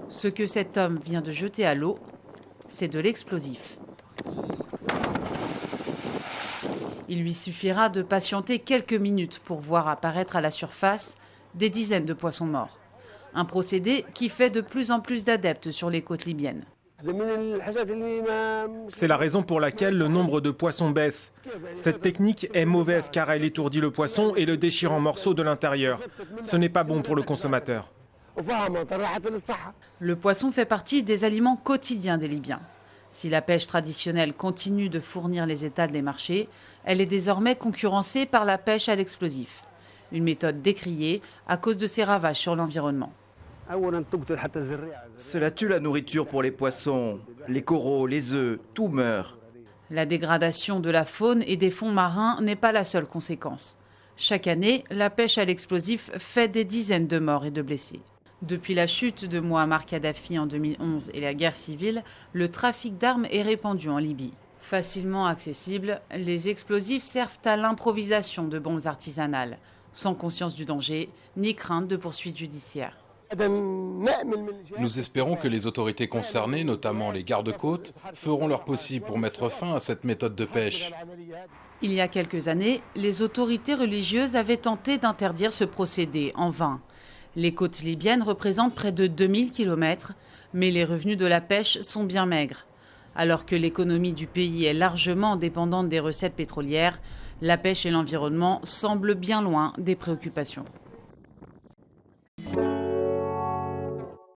Ce que cet homme vient de jeter à l'eau, c'est de l'explosif. Il lui suffira de patienter quelques minutes pour voir apparaître à la surface des dizaines de poissons morts. Un procédé qui fait de plus en plus d'adeptes sur les côtes libyennes. C'est la raison pour laquelle le nombre de poissons baisse. Cette technique est mauvaise car elle étourdit le poisson et le déchire en morceaux de l'intérieur. Ce n'est pas bon pour le consommateur. Le poisson fait partie des aliments quotidiens des Libyens. Si la pêche traditionnelle continue de fournir les étals des marchés, elle est désormais concurrencée par la pêche à l'explosif. Une méthode décriée à cause de ses ravages sur l'environnement. Cela tue la nourriture pour les poissons, les coraux, les œufs, tout meurt. La dégradation de la faune et des fonds marins n'est pas la seule conséquence. Chaque année, la pêche à l'explosif fait des dizaines de morts et de blessés. Depuis la chute de Mouammar Kadhafi en 2011 et la guerre civile, le trafic d'armes est répandu en Libye. Facilement accessibles, les explosifs servent à l'improvisation de bombes artisanales, sans conscience du danger ni crainte de poursuites judiciaires. Nous espérons que les autorités concernées, notamment les gardes-côtes, feront leur possible pour mettre fin à cette méthode de pêche. Il y a quelques années, les autorités religieuses avaient tenté d'interdire ce procédé en vain. Les côtes libyennes représentent près de 2000 km, mais les revenus de la pêche sont bien maigres. Alors que l'économie du pays est largement dépendante des recettes pétrolières, la pêche et l'environnement semblent bien loin des préoccupations.